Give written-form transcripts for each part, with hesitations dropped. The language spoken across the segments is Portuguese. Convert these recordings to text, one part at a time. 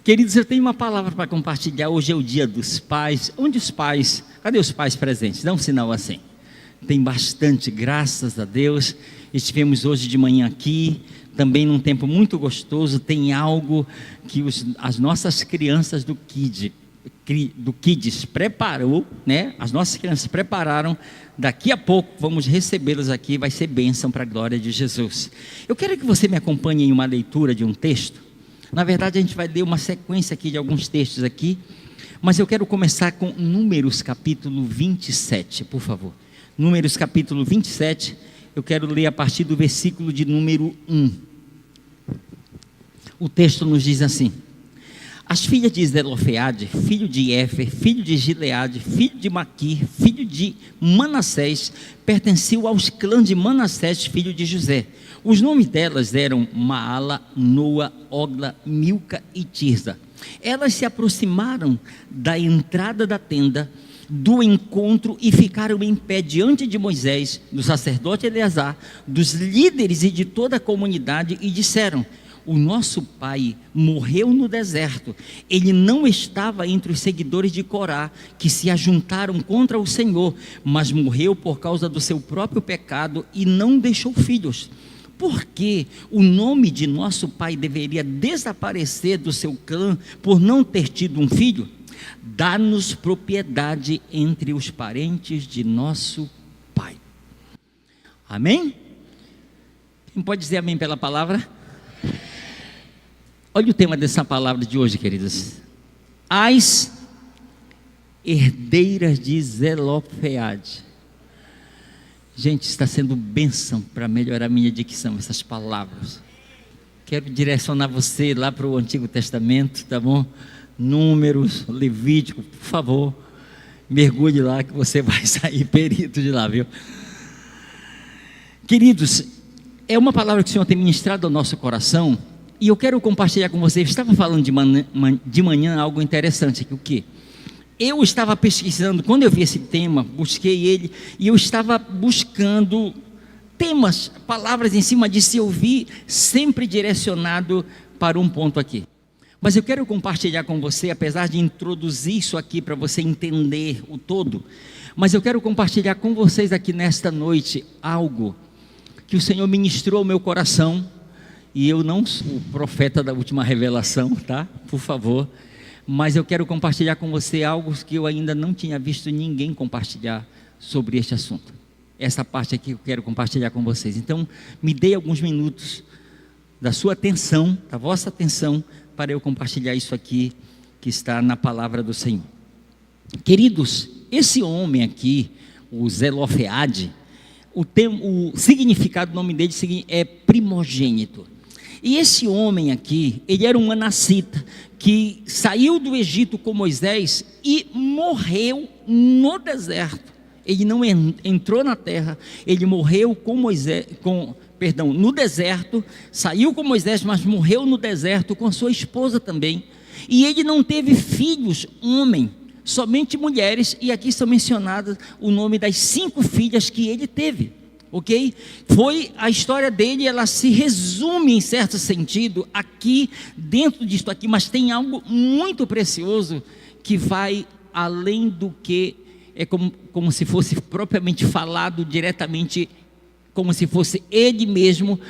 Queridos, eu tenho uma palavra para compartilhar. Hoje é o dia dos pais. Onde os pais? Cadê os pais presentes? Dá um sinal assim. Tem bastante, graças a Deus. Estivemos hoje de manhã aqui, também num tempo muito gostoso. Tem algo que as nossas crianças do Kids preparou, né? As nossas crianças prepararam. Daqui a pouco vamos recebê-los aqui. Vai ser bênção para a glória de Jesus. Eu quero que você me acompanhe em uma leitura de um texto. Na verdade, a gente vai ler uma sequência aqui de alguns textos aqui, mas eu quero começar com Números capítulo 27, por favor. Números capítulo 27, eu quero ler a partir do versículo de número 1. O texto nos diz assim: as filhas de Zelofeade, filho de Éfer, filho de Gileade, filho de Maquir, filho de Manassés, pertenciam aos clãs de Manassés, filho de José. Os nomes delas eram Maala, Noa, Ogla, Milca e Tirza. Elas se aproximaram da entrada da tenda do encontro e ficaram em pé diante de Moisés, do sacerdote Eleazar, dos líderes e de toda a comunidade, e disseram: o nosso pai morreu no deserto. Ele não estava entre os seguidores de Corá, que se ajuntaram contra o Senhor, mas morreu por causa do seu próprio pecado e não deixou filhos. Por que o nome de nosso pai deveria desaparecer do seu clã por não ter tido um filho? Dá-nos propriedade entre os parentes de nosso pai. Amém? Quem pode dizer amém pela palavra? Olha o tema dessa palavra de hoje, queridos. As herdeiras de Zelofeade. Gente, está sendo bênção para melhorar a minha dicção, essas palavras. Quero direcionar você lá para o Antigo Testamento, tá bom? Números, Levítico, por favor, mergulhe lá que você vai sair perito de lá, viu? Queridos, é uma palavra que o Senhor tem ministrado ao nosso coração, e eu quero compartilhar com vocês. Estava falando de manhã algo interessante aqui. O quê? Eu estava pesquisando, quando eu vi esse tema, busquei ele, e eu estava buscando temas, palavras em cima disso, e eu vi sempre direcionado para um ponto aqui. Mas eu quero compartilhar com você, apesar de introduzir isso aqui para você entender o todo, mas eu quero compartilhar com vocês aqui nesta noite algo que o Senhor ministrou ao meu coração. E eu não sou o profeta da última revelação, tá? Por favor. Mas eu quero compartilhar com você algo que eu ainda não tinha visto ninguém compartilhar sobre este assunto. Essa parte aqui eu quero compartilhar com vocês. Então, me dê alguns minutos da sua atenção, da vossa atenção, para eu compartilhar isso aqui que está na palavra do Senhor. Queridos, esse homem aqui, o Zelofeade, o significado do nome dele é primogênito. E esse homem aqui, ele era um manassita que saiu do Egito com Moisés e morreu no deserto. Ele não entrou na terra, ele morreu com Moisés, no deserto, saiu com Moisés, mas morreu no deserto com sua esposa também. E ele não teve filhos, homem, somente mulheres, e aqui são mencionadas o nome das 5 filhas que ele teve. Ok? Foi a história dele, ela se resume em certo sentido aqui, dentro disso aqui, mas tem algo muito precioso que vai além do que é como se fosse propriamente falado diretamente, como se fosse ele mesmo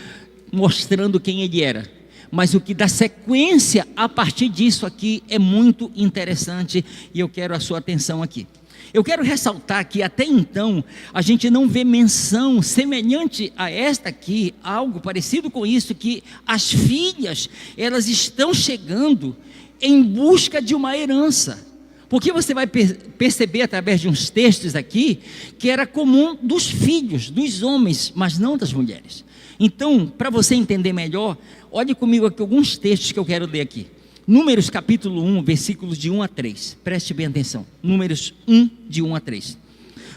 mostrando quem ele era. Mas o que dá sequência a partir disso aqui é muito interessante, e eu quero a sua atenção aqui. Eu quero ressaltar que até então a gente não vê menção semelhante a esta aqui, algo parecido com isso, que as filhas, elas estão chegando em busca de uma herança. Porque você vai perceber através de uns textos aqui, que era comum dos filhos, dos homens, mas não das mulheres. Então, para você entender melhor, olhe comigo aqui alguns textos que eu quero ler aqui. Números capítulo 1, versículos de 1 a 3, preste bem atenção. Números 1, de 1 a 3.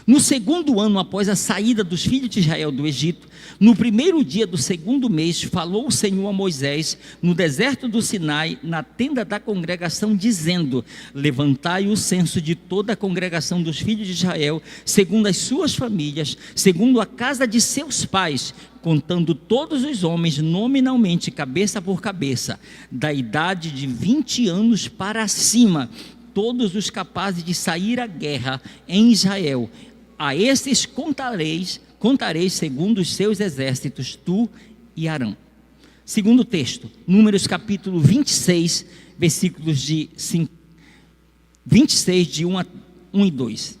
No segundo ano após a saída dos filhos de Israel do Egito, no primeiro dia do segundo mês, falou o Senhor a Moisés no deserto do Sinai, na tenda da congregação, dizendo: levantai o censo de toda a congregação dos filhos de Israel, segundo as suas famílias, segundo a casa de seus pais, contando todos os homens nominalmente, cabeça por cabeça, da idade de 20 anos para cima, todos os capazes de sair à guerra em Israel. A esses contareis segundo os seus exércitos, tu e Arão. Segundo texto, Números capítulo 26, versículos de 26, de 1 e 2.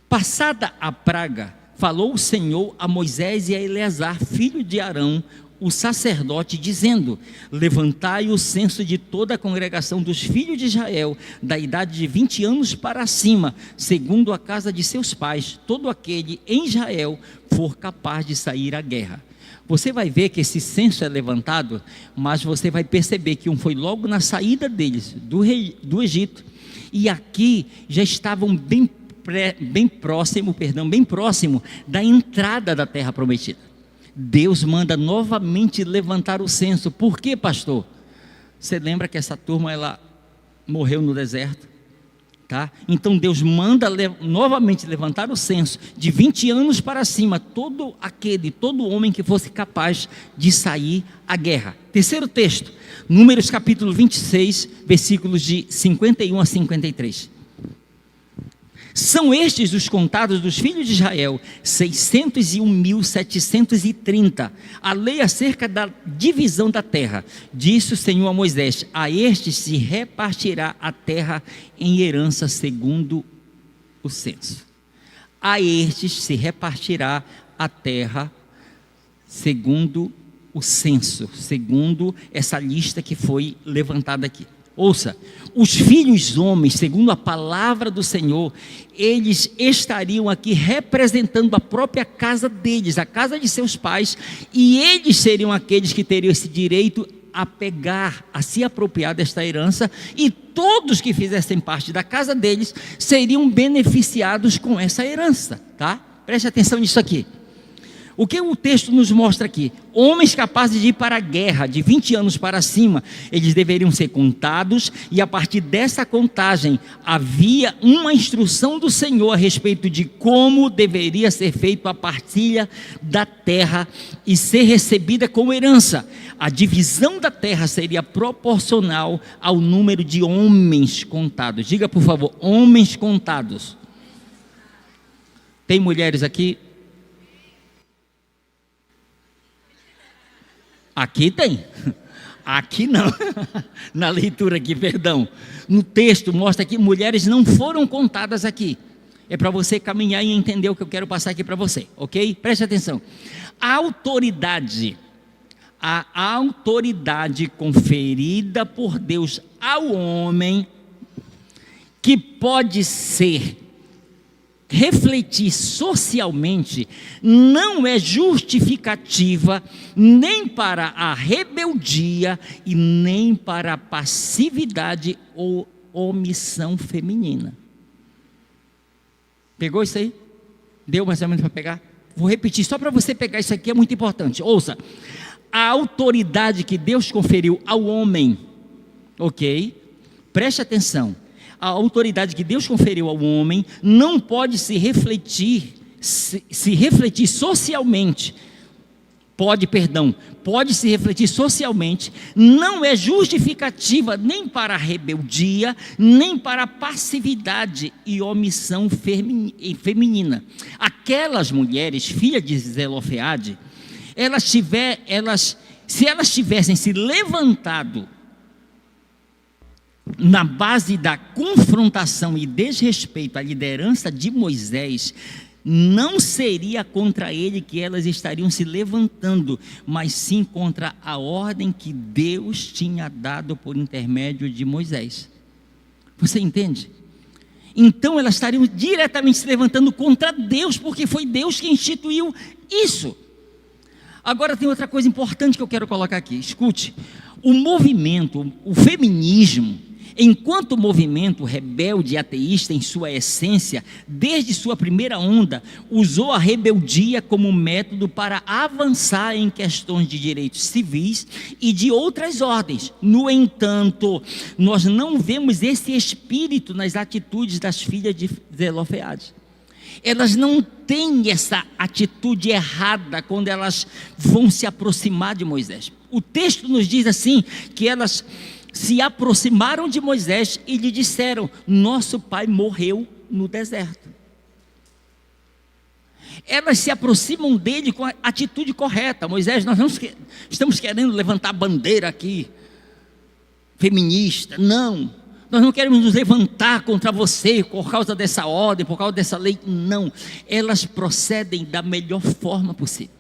Passada a praga, falou o Senhor a Moisés e a Eleazar, filho de Arão, o sacerdote, dizendo: levantai o censo de toda a congregação dos filhos de Israel, da idade de 20 anos para cima, segundo a casa de seus pais, todo aquele em Israel for capaz de sair à guerra. Você vai ver que esse censo é levantado, mas você vai perceber que foi logo na saída deles do Egito, e aqui já estavam bem próximo da entrada da terra prometida. Deus manda novamente levantar o censo. Por quê, pastor? Você lembra que essa turma ela morreu no deserto, tá? Então Deus manda novamente levantar o censo de 20 anos para cima, todo homem que fosse capaz de sair à guerra. Terceiro texto, Números capítulo 26, versículos de 51 a 53. São estes os contados dos filhos de Israel, 601.730. A lei acerca da divisão da terra. Disse o Senhor a Moisés: a estes se repartirá a terra em herança segundo o censo. A estes se repartirá a terra segundo o censo, segundo essa lista que foi levantada aqui. Ouça, os filhos homens, segundo a palavra do Senhor, eles estariam aqui representando a própria casa deles, a casa de seus pais, e eles seriam aqueles que teriam esse direito a pegar, a se apropriar desta herança, e todos que fizessem parte da casa deles seriam beneficiados com essa herança, tá? Preste atenção nisso aqui. O que o texto nos mostra aqui? Homens capazes de ir para a guerra, de 20 anos para cima, eles deveriam ser contados, e a partir dessa contagem, havia uma instrução do Senhor a respeito de como deveria ser feita a partilha da terra e ser recebida como herança. A divisão da terra seria proporcional ao número de homens contados. Diga, por favor, homens contados. Tem mulheres aqui? Aqui tem, aqui não, na leitura aqui, perdão. No texto mostra que mulheres não foram contadas aqui. É para você caminhar e entender o que eu quero passar aqui para você, ok? Preste atenção. A autoridade conferida por Deus ao homem, que pode refletir socialmente, não é justificativa nem para a rebeldia e nem para a passividade ou omissão feminina. Pegou isso aí? Deu mais ou menos para pegar? Vou repetir só para você pegar isso aqui, é muito importante. Ouça, a autoridade que Deus conferiu ao homem, ok? Preste atenção. A autoridade que Deus conferiu ao homem não pode se refletir socialmente. Pode se refletir socialmente, não é justificativa nem para a rebeldia, nem para a passividade e omissão feminina. Aquelas mulheres, filhas de Zelofeade, se elas tivessem se levantado na base da confrontação e desrespeito à liderança de Moisés, não seria contra ele que elas estariam se levantando, mas sim contra a ordem que Deus tinha dado por intermédio de Moisés. Você entende? Então elas estariam diretamente se levantando contra Deus, porque foi Deus que instituiu isso. Agora tem outra coisa importante que eu quero colocar aqui. Escute, o movimento, o feminismo, enquanto movimento rebelde e ateísta em sua essência, desde sua primeira onda, usou a rebeldia como método para avançar em questões de direitos civis e de outras ordens. No entanto, nós não vemos esse espírito nas atitudes das filhas de Zelofeade. Elas não têm essa atitude errada quando elas vão se aproximar de Moisés. O texto nos diz assim, que elas se aproximaram de Moisés e lhe disseram: nosso pai morreu no deserto. Elas se aproximam dele com a atitude correta. Moisés, nós não estamos querendo levantar bandeira aqui feminista, não. Nós não queremos nos levantar contra você por causa dessa ordem, por causa dessa lei, não. Elas procedem da melhor forma possível.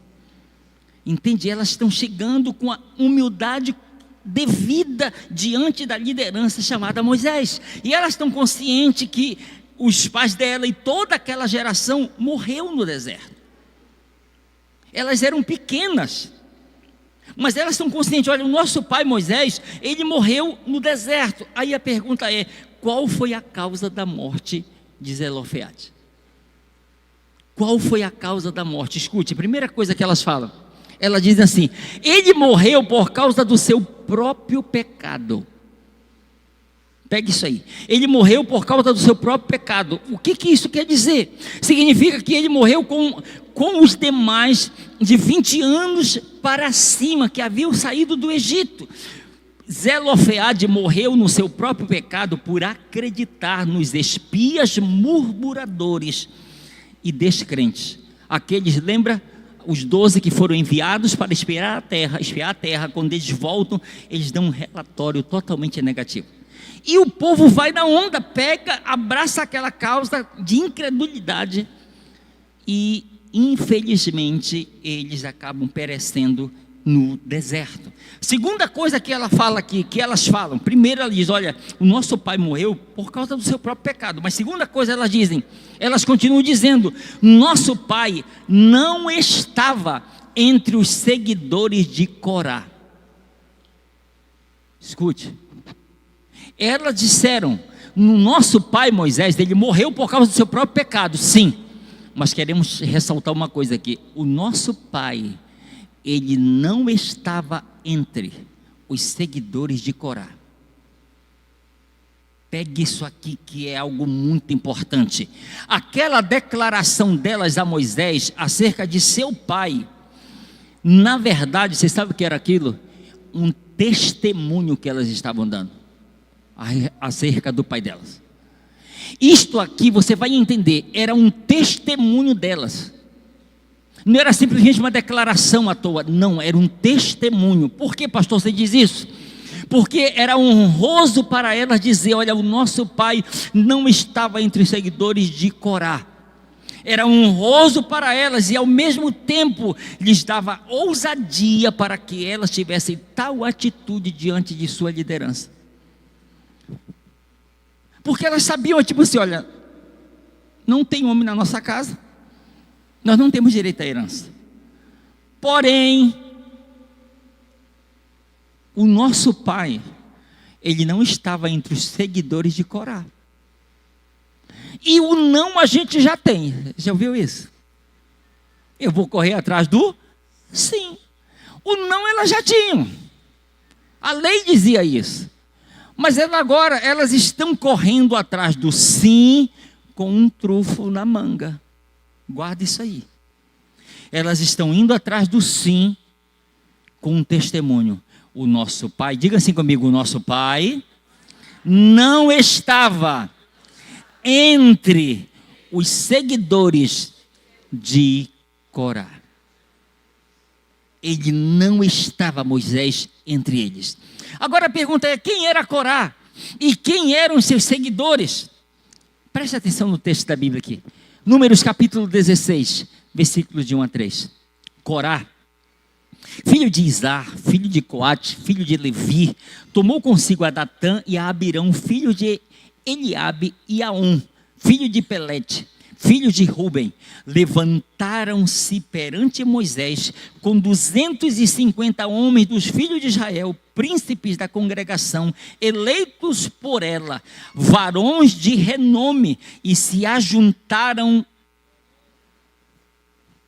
Entende? Elas estão chegando com a humildade devida diante da liderança chamada Moisés. E elas estão conscientes que os pais dela e toda aquela geração morreu no deserto. Elas eram pequenas, mas elas estão conscientes: olha, o nosso pai Moisés, ele morreu no deserto. Aí a pergunta é: qual foi a causa da morte de Zelofeade? Qual foi a causa da morte? Escute, a primeira coisa que elas falam, ela diz assim: ele morreu por causa do seu próprio pecado. Pegue isso aí. Ele morreu por causa do seu próprio pecado. O que isso quer dizer? Significa que ele morreu com os demais de 20 anos para cima, que haviam saído do Egito. Zelofeade morreu no seu próprio pecado por acreditar nos espias murmuradores e descrentes. Aqueles, lembra? Os 12 que foram enviados para espiar a terra, quando eles voltam, eles dão um relatório totalmente negativo. E o povo vai na onda, pega, abraça aquela causa de incredulidade e, infelizmente, eles acabam perecendo no deserto. Segunda coisa que ela fala aqui, que elas falam: primeiro ela diz: olha, o nosso pai morreu por causa do seu próprio pecado. Mas segunda coisa elas continuam dizendo: nosso pai não estava entre os seguidores de Corá. Escute, elas disseram: no nosso pai Moisés, ele morreu por causa do seu próprio pecado. Sim, mas queremos ressaltar uma coisa aqui: o nosso pai, ele não estava entre os seguidores de Corá. Pegue isso aqui, que é algo muito importante. Aquela declaração delas a Moisés acerca de seu pai, na verdade, você sabe o que era aquilo? Um testemunho que elas estavam dando acerca do pai delas. Isto aqui, você vai entender, era um testemunho delas. Não era simplesmente uma declaração à toa, não, era um testemunho. Por que, pastor, você diz isso? Porque era honroso para elas dizer: olha, o nosso pai não estava entre os seguidores de Corá. Era honroso para elas e ao mesmo tempo lhes dava ousadia para que elas tivessem tal atitude diante de sua liderança. Porque elas sabiam, tipo assim: olha, não tem homem na nossa casa, nós não temos direito à herança. Porém, o nosso pai, ele não estava entre os seguidores de Corá. E o não a gente já tem. Já ouviu isso? Eu vou correr atrás do sim. O não elas já tinham. A lei dizia isso. Mas elas estão correndo atrás do sim com um trunfo na manga. Guarda isso aí. Elas estão indo atrás do sim com um testemunho. O nosso pai, diga assim comigo: o nosso pai não estava entre os seguidores de Corá. Ele não estava, Moisés, entre eles. Agora a pergunta é: quem era Corá? E quem eram os seus seguidores? Preste atenção no texto da Bíblia aqui. Números capítulo 16, versículos de 1 a 3. Corá, filho de Izar, filho de Coate, filho de Levi, tomou consigo a Datã e a Abirão, filho de Eliabe, e a filho de Pelete, filhos de Ruben, levantaram-se perante Moisés com 250 homens dos filhos de Israel, príncipes da congregação, eleitos por ela, varões de renome, e se ajuntaram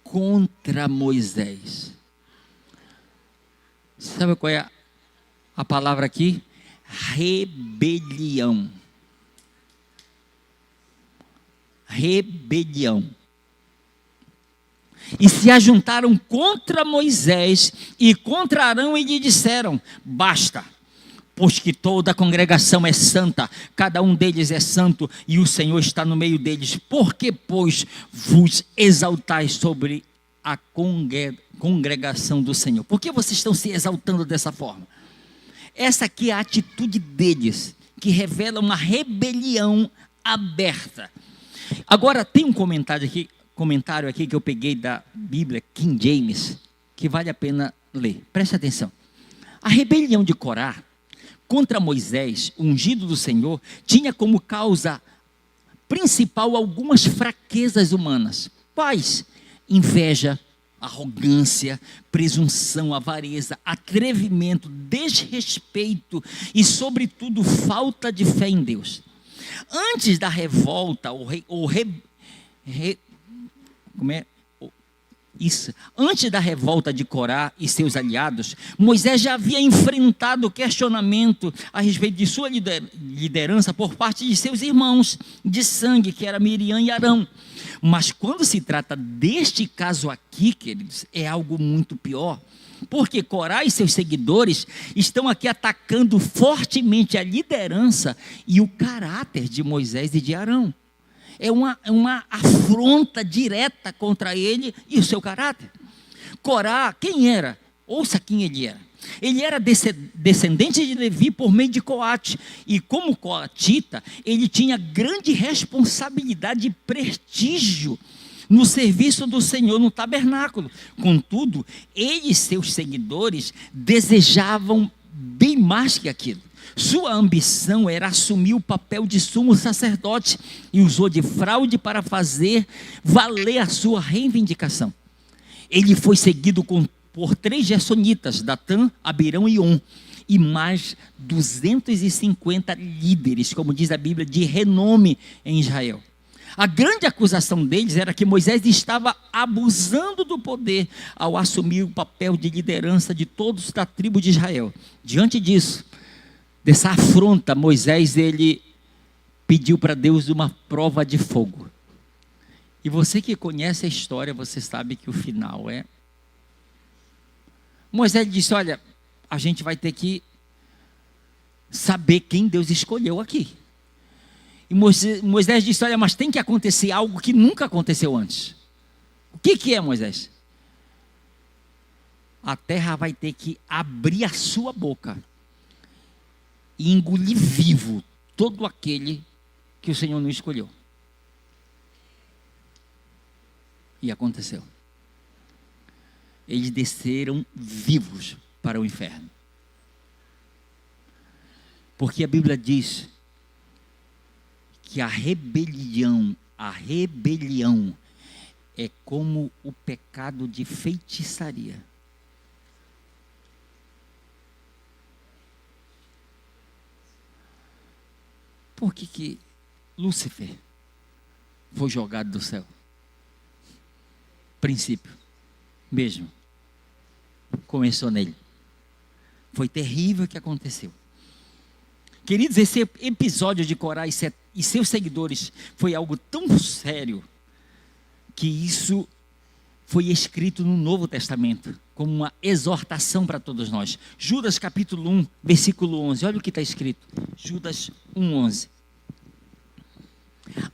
contra Moisés. Sabe qual é a palavra aqui? Rebelião. Rebelião. E se ajuntaram contra Moisés e contra Arão e lhe disseram: basta, pois que toda a congregação é santa, cada um deles é santo e o Senhor está no meio deles. Por que, pois, vos exaltais sobre a congregação do Senhor? Por que vocês estão se exaltando dessa forma? Essa aqui é a atitude deles, que revela uma rebelião aberta. Agora, tem um comentário aqui que eu peguei da Bíblia King James, que vale a pena ler. Preste atenção. A rebelião de Corá contra Moisés, ungido do Senhor, tinha como causa principal algumas fraquezas humanas. Quais? Inveja, arrogância, presunção, avareza, atrevimento, desrespeito e, sobretudo, falta de fé em Deus. Antes da revolta, antes da revolta de Corá e seus aliados, Moisés já havia enfrentado questionamento a respeito de sua liderança por parte de seus irmãos de sangue, que era Miriam e Arão. Mas quando se trata deste caso aqui, queridos, é algo muito pior. Porque Corá e seus seguidores estão aqui atacando fortemente a liderança e o caráter de Moisés e de Arão. É uma afronta direta contra ele e o seu caráter. Corá, quem era? Ouça quem ele era. Ele era descendente de Levi por meio de Coate. E como coatita, ele tinha grande responsabilidade e prestígio no serviço do Senhor no tabernáculo. Contudo, ele e seus seguidores desejavam bem mais que aquilo. Sua ambição era assumir o papel de sumo sacerdote e usou de fraude para fazer valer a sua reivindicação. Ele foi seguido por 3 gersonitas, Datã, Abirão e On, e mais 250 líderes, como diz a Bíblia, de renome em Israel. A grande acusação deles era que Moisés estava abusando do poder ao assumir o papel de liderança de todos da tribo de Israel. Diante disso, dessa afronta, Moisés ele pediu para Deus uma prova de fogo. E você que conhece a história, você sabe que o final é... Moisés disse: olha, a gente vai ter que saber quem Deus escolheu aqui. E Moisés disse: olha, mas tem que acontecer algo que nunca aconteceu antes. O que é, Moisés? A terra vai ter que abrir a sua boca e engolir vivo todo aquele que o Senhor não escolheu. E aconteceu. Eles desceram vivos para o inferno. Porque a Bíblia diz que a rebelião é como o pecado de feitiçaria. Por que Lúcifer foi jogado do céu? Princípio mesmo. Começou nele. Foi terrível o que aconteceu. Queridos, esse episódio de Corá e seus seguidores foi algo tão sério que isso foi escrito no Novo Testamento como uma exortação para todos nós. Judas capítulo 1, versículo 11. Olha o que está escrito. Judas 1:11.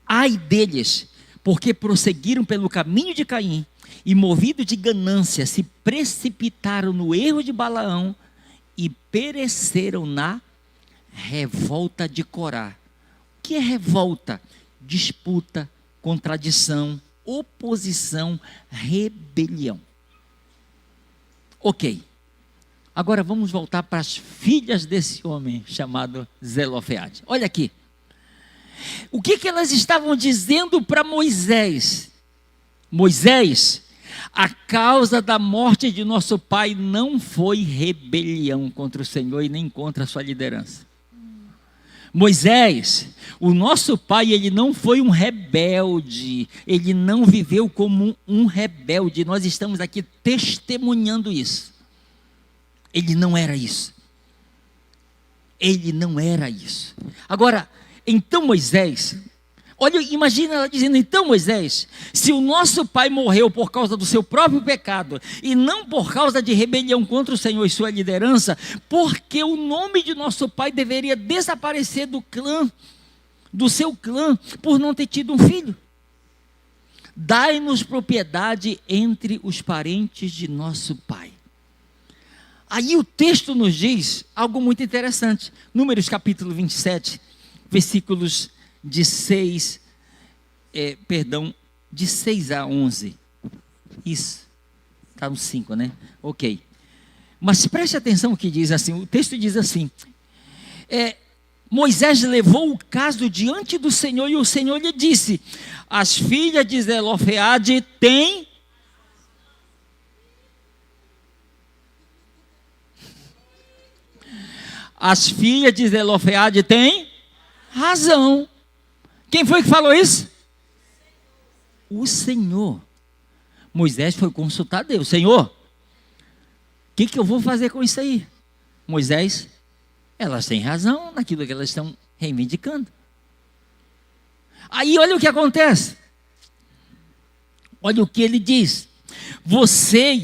Ai deles, porque prosseguiram pelo caminho de Caim e, movidos de ganância, se precipitaram no erro de Balaão e pereceram na revolta de Corá. O que é revolta? Disputa, contradição, oposição, rebelião. Ok. Agora vamos voltar para as filhas desse homem chamado Zelofeade. Olha aqui. O que elas estavam dizendo para Moisés? Moisés, a causa da morte de nosso pai não foi rebelião contra o Senhor e nem contra a sua liderança. Moisés, o nosso pai, ele não foi um rebelde, ele não viveu como um rebelde. Nós estamos aqui testemunhando isso. Ele não era isso. Ele não era isso. Agora, então Moisés, olha, imagina ela dizendo, então Moisés, se o nosso pai morreu por causa do seu próprio pecado, e não por causa de rebelião contra o Senhor e sua liderança, porque o nome de nosso pai deveria desaparecer do clã, do seu clã, por não ter tido um filho? Dai-nos propriedade entre os parentes de nosso pai. Aí o texto nos diz algo muito interessante. Números capítulo 27, versículos de 6 a 11. Isso, está no 5, né? Ok. Mas preste atenção o que diz assim, o texto diz assim, Moisés levou o caso diante do Senhor e o Senhor lhe disse, as filhas de Zelofeade têm... As filhas de Zelofeade têm razão. Quem foi que falou isso? O Senhor. Moisés foi consultar Deus. Senhor, o que eu vou fazer com isso aí? Moisés, elas têm razão naquilo que elas estão reivindicando. Aí olha o que acontece. Olha o que ele diz. Você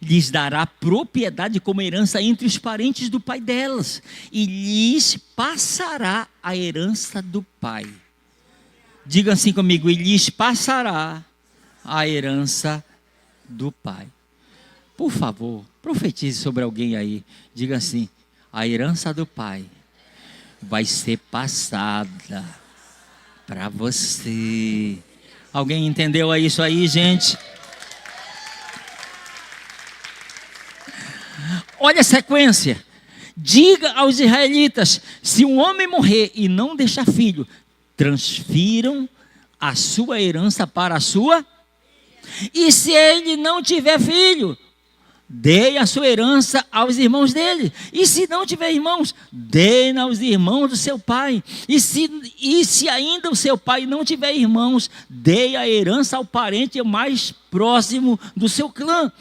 lhes dará propriedade como herança entre os parentes do pai delas, e lhes passará a herança do pai. Diga assim comigo, e lhes passará a herança do pai. Por favor, profetize sobre alguém aí. Diga assim, a herança do pai vai ser passada para você. Alguém entendeu isso aí, gente? Olha a sequência. Diga aos israelitas, se um homem morrer e não deixar filho, transfiram a sua herança para a sua. E se ele não tiver filho, dê a sua herança aos irmãos dele. E se não tiver irmãos, dê aos irmãos do seu pai. E se ainda o seu pai não tiver irmãos, dê a herança ao parente mais próximo do seu clã.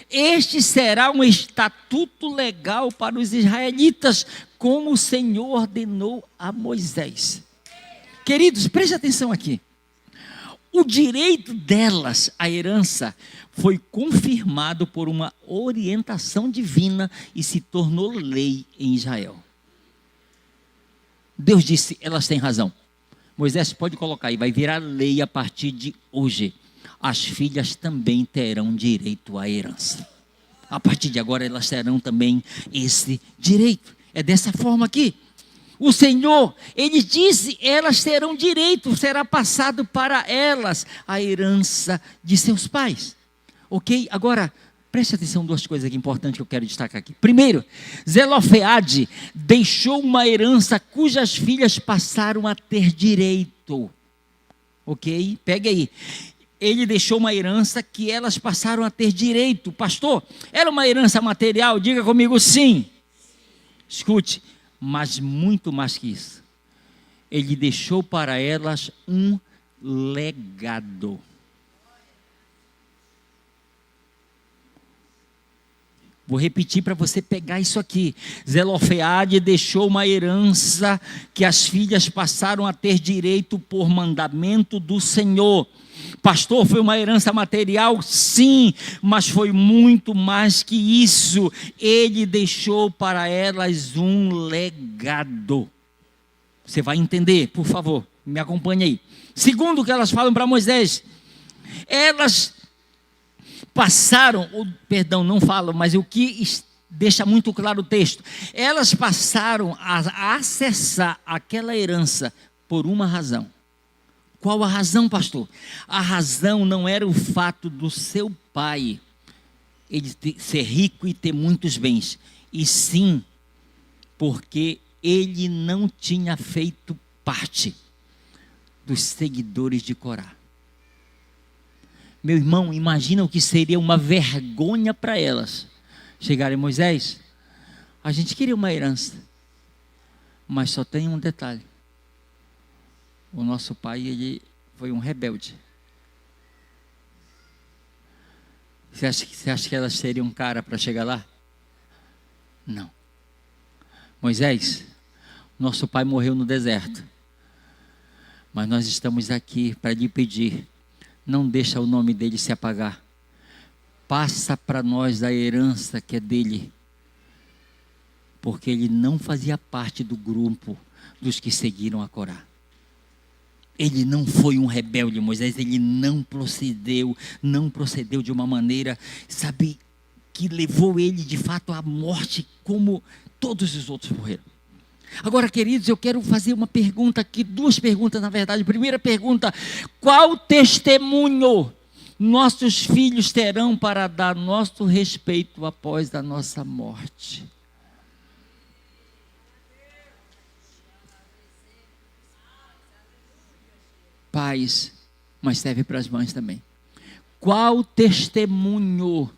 Este será um estatuto legal para os israelitas, como o Senhor ordenou a Moisés. Queridos, preste atenção aqui. O direito delas à herança foi confirmado por uma orientação divina e se tornou lei em Israel. Deus disse, elas têm razão. Moisés pode colocar aí, vai virar lei a partir de hoje. As filhas também terão direito à herança. A partir de agora elas terão também esse direito. É dessa forma aqui. O Senhor, Ele disse, elas terão direito, será passado para elas a herança de seus pais. Ok? Agora, preste atenção, duas coisas aqui importantes que eu quero destacar aqui. Primeiro, Zelofeade deixou uma herança cujas filhas passaram a ter direito. Ok? Pegue aí. Ele deixou uma herança que elas passaram a ter direito. Pastor, era uma herança material? Diga comigo sim. Escute, mas muito mais que isso. Ele deixou para elas um legado. Vou repetir para você pegar isso aqui. Zelofeade deixou uma herança que as filhas passaram a ter direito por mandamento do Senhor. Pastor, foi uma herança material? Sim, mas foi muito mais que isso. Ele deixou para elas um legado. Você vai entender, por favor, me acompanhe aí. Segundo o que elas falam para Moisés, elas passaram, não falam, mas o que deixa muito claro o texto, elas passaram a acessar aquela herança por uma razão. Qual a razão, pastor? A razão não era o fato do seu pai ele ser rico e ter muitos bens, e sim porque ele não tinha feito parte dos seguidores de Corá. Meu irmão, imagina o que seria uma vergonha para elas chegarem: Moisés, a gente queria uma herança, mas só tem um detalhe: o nosso pai, ele foi um rebelde. Você acha que elas teriam cara para chegar lá? Não. Moisés, nosso pai morreu no deserto, mas nós estamos aqui para lhe pedir: não deixa o nome dele se apagar. Passa para nós a herança que é dele, porque ele não fazia parte do grupo dos que seguiram a Corá. Ele não foi um rebelde, Moisés. Ele não procedeu de uma maneira, sabe, que levou ele de fato à morte, como todos os outros morreram. Agora, queridos, eu quero fazer uma pergunta aqui, duas perguntas na verdade. Primeira pergunta: qual testemunho nossos filhos terão para dar nosso respeito após a nossa morte? Pais, mas serve para as mães também. Qual testemunho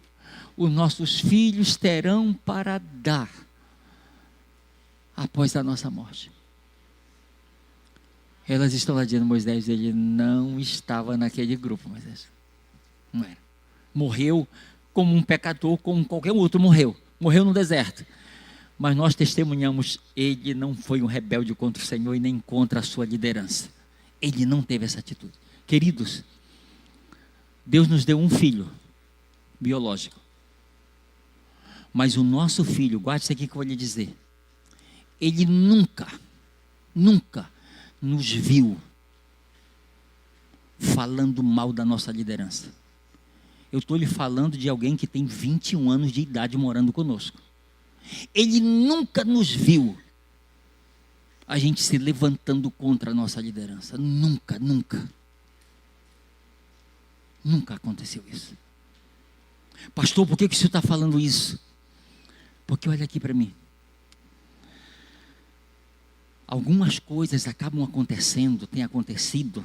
os nossos filhos terão para dar após a nossa morte? Elas estão lá dizendo: Moisés, ele não estava naquele grupo, Moisés. Não era. Morreu como um pecador, como qualquer outro morreu no deserto. Mas nós testemunhamos: ele não foi um rebelde contra o Senhor e nem contra a sua liderança. Ele não teve essa atitude. Queridos, Deus nos deu um filho biológico, mas o nosso filho, guarde isso aqui que eu vou lhe dizer, ele nunca nos viu falando mal da nossa liderança. Eu estou lhe falando de alguém que tem 21 anos de idade morando conosco. Ele nunca nos viu a gente se levantando contra a nossa liderança. Nunca aconteceu isso. Pastor, por que o senhor está falando isso? Porque olha aqui para mim. Algumas coisas acabam acontecendo, têm acontecido.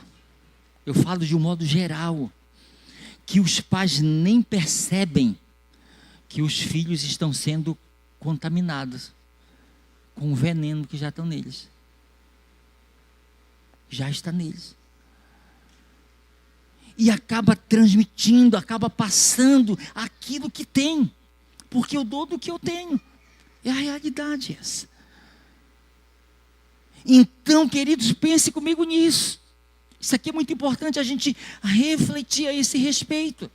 Eu falo de um modo geral, que os pais nem percebem que os filhos estão sendo contaminados com o veneno que já estão neles. Já está neles. E acaba transmitindo, acaba passando aquilo que tem. Porque eu dou do que eu tenho. É a realidade essa. Então, queridos, pense comigo nisso. Isso aqui é muito importante a gente refletir a esse respeito.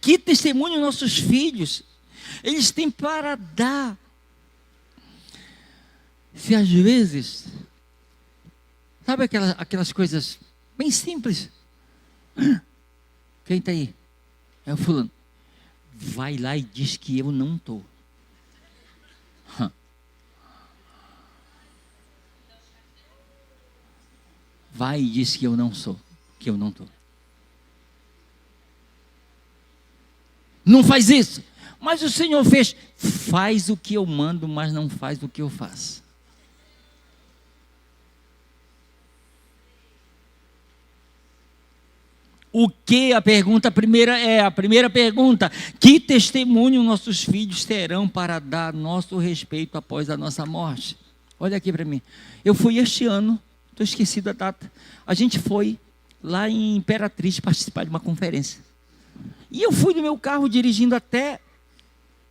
Que testemunho nossos filhos, eles têm para dar. Se às vezes, sabe aquelas coisas bem simples? Quem está aí? É o fulano. Vai lá e diz que eu não estou. Vai e diz que eu não sou, que eu não estou. Não faz isso. Mas o Senhor fez. Faz o que eu mando, mas não faz o que eu faço. O que? A primeira pergunta: que testemunho nossos filhos terão para dar nosso respeito após a nossa morte? Olha aqui para mim. Eu fui este ano, estou esquecido a data. A gente foi lá em Imperatriz participar de uma conferência. E eu fui no meu carro dirigindo até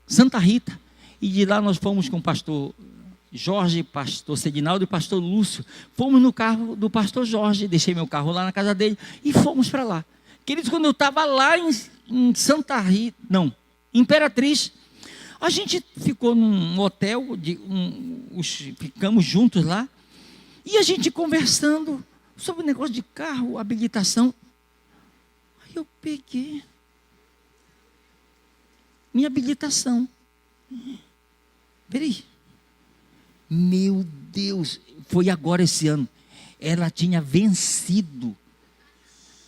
Santa Rita. E de lá nós fomos com o pastor Jorge, pastor Sedinaldo e pastor Lúcio. Fomos no carro do pastor Jorge, deixei meu carro lá na casa dele e fomos para lá. Queridos, quando eu estava lá em Santa Rita, não, Imperatriz, a gente ficou num hotel, ficamos juntos lá, e a gente conversando sobre o negócio de carro, habilitação. Aí eu peguei minha habilitação. Peraí. Meu Deus, foi agora esse ano. Ela tinha vencido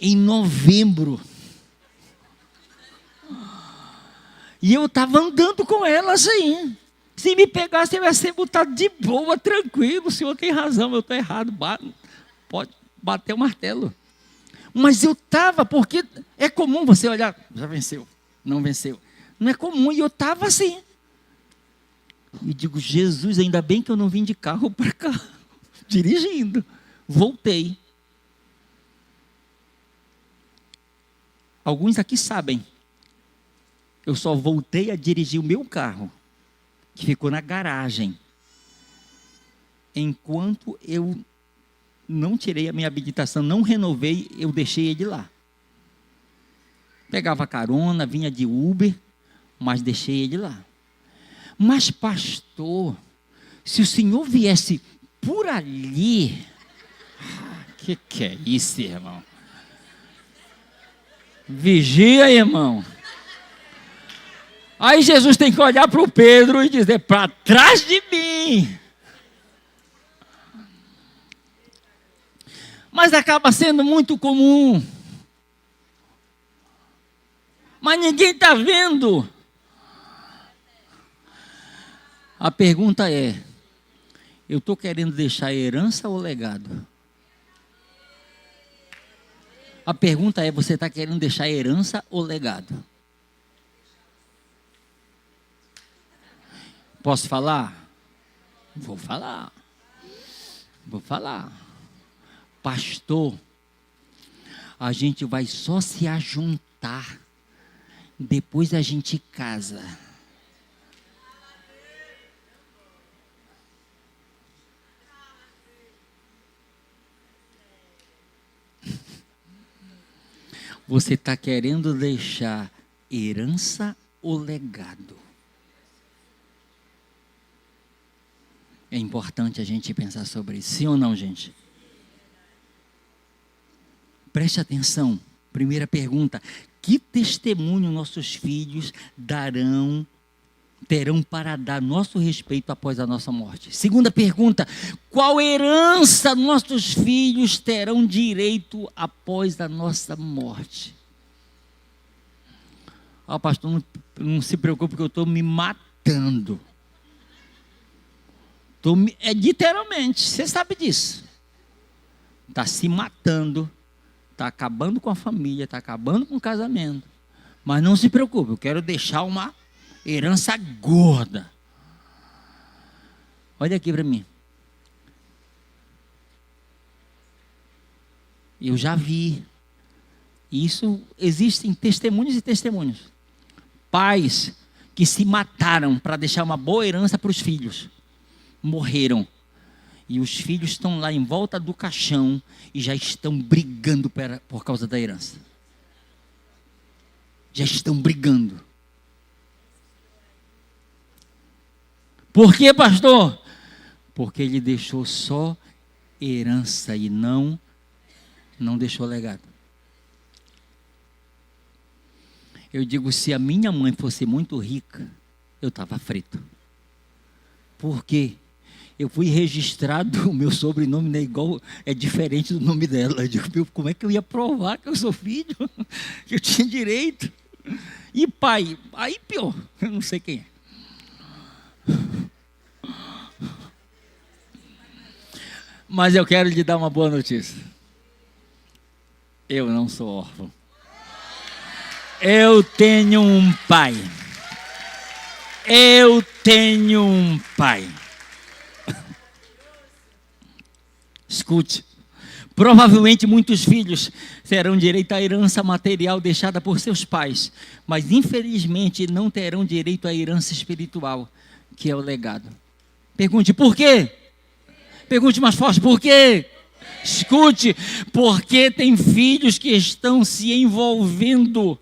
em novembro. E eu estava andando com ela assim. Se me pegasse, eu ia ser botado de boa, tranquilo. O senhor tem razão, eu estou errado. Pode bater o martelo. Mas eu estava, porque é comum você olhar, já venceu, não venceu. Não é comum, e eu estava assim. E digo, Jesus, ainda bem que eu não vim de carro para cá, dirigindo. Voltei. Alguns aqui sabem. Eu só voltei a dirigir o meu carro, que ficou na garagem, enquanto eu não tirei a minha habilitação, não renovei, eu deixei ele lá. Pegava carona, vinha de Uber, mas deixei ele lá. Mas pastor, se o senhor viesse por ali, que é isso, irmão? Vigia, irmão. Aí Jesus tem que olhar para o Pedro e dizer, para trás de mim. Mas acaba sendo muito comum. Mas ninguém está vendo. A pergunta é, eu estou querendo deixar herança ou legado? A pergunta é, você está querendo deixar herança ou legado? Posso falar? Vou falar. Pastor, a gente vai só se ajuntar, depois a gente casa. Você está querendo deixar herança ou legado? É importante a gente pensar sobre isso, sim ou não, gente? Preste atenção. Primeira pergunta: que testemunho nossos filhos terão para dar nosso respeito após a nossa morte? Segunda pergunta: qual herança nossos filhos terão direito após a nossa morte? Pastor, não se preocupe, porque eu estou me matando. Literalmente, você sabe disso. Está se matando, está acabando com a família, está acabando com o casamento. Mas não se preocupe, eu quero deixar uma herança gorda. Olha aqui para mim. Eu já vi. Isso, existem testemunhos e testemunhos. Pais que se mataram para deixar uma boa herança para os filhos. Morreram. E os filhos estão lá em volta do caixão e já estão brigando por causa da herança. Já estão brigando. Por quê, pastor? Porque ele deixou só herança e não deixou legado. Eu digo, se a minha mãe fosse muito rica, eu estava frito. Por quê? Eu fui registrado, o meu sobrenome é diferente do nome dela. Eu digo, como é que eu ia provar que eu sou filho? Que eu tinha direito. E pai, aí pior, eu não sei quem é. Mas eu quero lhe dar uma boa notícia. Eu não sou órfão. Eu tenho um pai. Escute, provavelmente muitos filhos terão direito à herança material deixada por seus pais, mas infelizmente não terão direito à herança espiritual, que é o legado. Pergunte, por quê? Pergunte mais forte, por quê? Escute, porque tem filhos que estão se envolvendo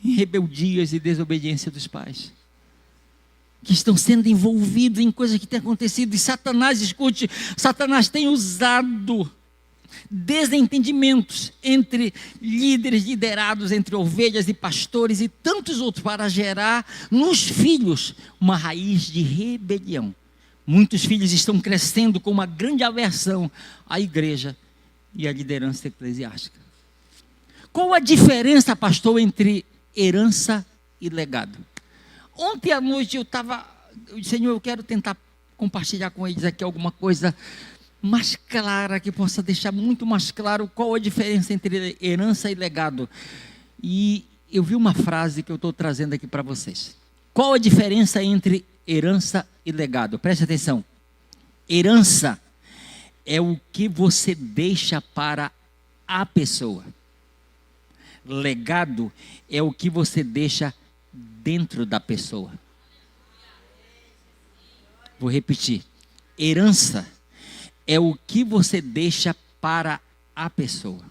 em rebeldias e desobediência dos pais. Que estão sendo envolvidos em coisas que têm acontecido. E Satanás, escute, Satanás tem usado desentendimentos entre líderes, liderados, entre ovelhas e pastores e tantos outros, para gerar nos filhos uma raiz de rebelião. Muitos filhos estão crescendo com uma grande aversão à igreja e à liderança eclesiástica. Qual a diferença, pastor, entre herança e legado? Ontem à noite eu estava Senhor, eu quero tentar compartilhar com eles aqui alguma coisa mais clara, que possa deixar muito mais claro qual a diferença entre herança e legado. E eu vi uma frase que eu estou trazendo aqui para vocês. Qual a diferença entre herança e legado? Preste atenção. Herança é o que você deixa para a pessoa. Legado é o que você deixa dentro da pessoa. Vou repetir. Herança é o que você deixa para a pessoa.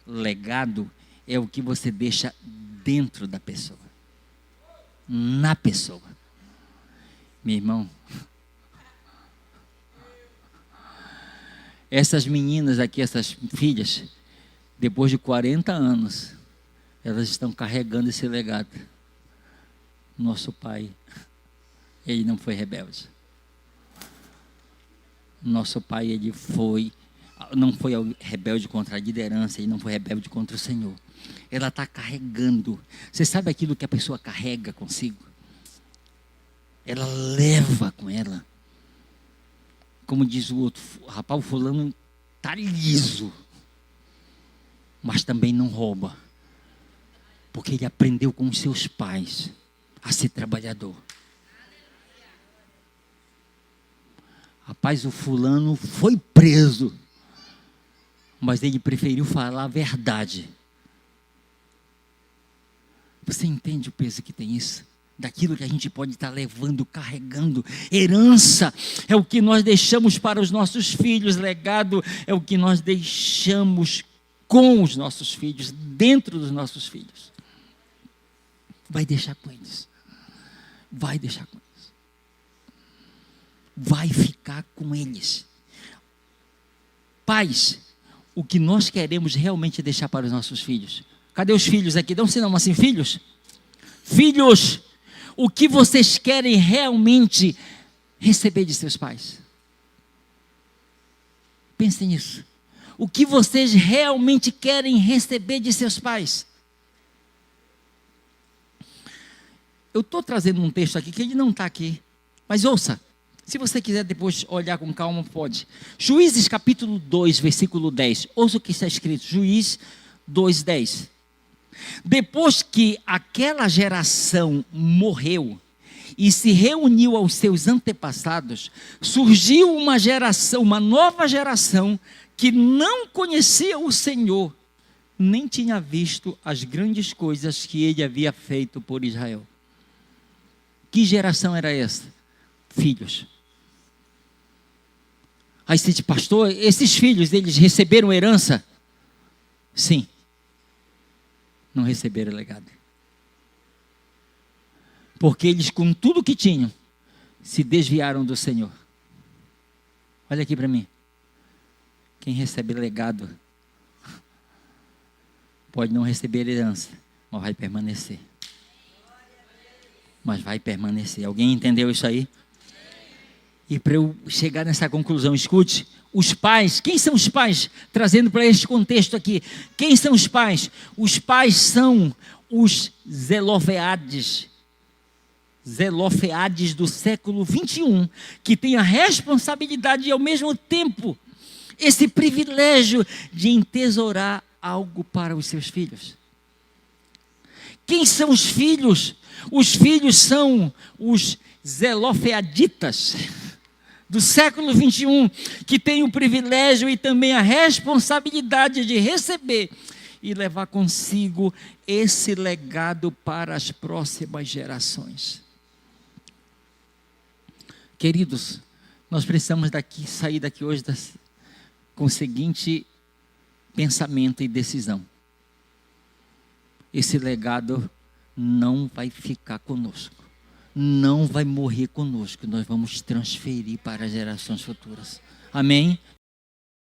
Legado é o que você deixa dentro da pessoa. Na pessoa. Meu irmão, essas meninas aqui, essas filhas, depois de 40 anos, elas estão carregando esse legado. Nosso pai, ele não foi rebelde. Nosso pai, ele não foi rebelde contra a liderança, ele não foi rebelde contra o Senhor. Ela está carregando. Você sabe aquilo que a pessoa carrega consigo? Ela leva com ela. Como diz o outro, rapaz, o fulano está liso, mas também não rouba, porque ele aprendeu com os seus pais a ser trabalhador. Rapaz, o fulano foi preso, mas ele preferiu falar a verdade. Você entende o peso que tem isso? Daquilo que a gente pode estar levando, carregando. Herança é o que nós deixamos para os nossos filhos. Legado é o que nós deixamos com os nossos filhos, dentro dos nossos filhos. Vai deixar com eles. Vai deixar com eles. Vai ficar com eles. Pais, o que nós queremos realmente deixar para os nossos filhos? Cadê os filhos aqui? Dá um sinal assim, filhos? Filhos, o que vocês querem realmente receber de seus pais? Pensem nisso. O que vocês realmente querem receber de seus pais? Eu estou trazendo um texto aqui que ele não está aqui, mas ouça. Se você quiser depois olhar com calma, pode. Juízes capítulo 2, versículo 10. Ouça o que está escrito. Juízes 2, 10. Depois que aquela geração morreu e se reuniu aos seus antepassados, surgiu uma geração, uma nova geração, que não conhecia o Senhor, nem tinha visto as grandes coisas que ele havia feito por Israel. Que geração era essa? Filhos. Aí você diz, pastor, esses filhos, eles receberam herança? Sim. Não receberam legado. Porque eles, com tudo que tinham, se desviaram do Senhor. Olha aqui para mim. Quem recebe legado pode não receber herança, mas vai permanecer. Mas vai permanecer. Alguém entendeu isso aí? E para eu chegar nessa conclusão, escute, os pais, quem são os pais? Trazendo para este contexto aqui, quem são os pais? Os pais são os zelofeades do século 21, que têm a responsabilidade e ao mesmo tempo esse privilégio de entesourar algo para os seus filhos. Quem são os filhos? Os filhos são os zelofeaditas do século 21, que têm o privilégio e também a responsabilidade de receber e levar consigo esse legado para as próximas gerações. Queridos, nós precisamos sair daqui hoje com o seguinte pensamento e decisão. Esse legado não vai ficar conosco. Não vai morrer conosco, nós vamos transferir para as gerações futuras. Amém?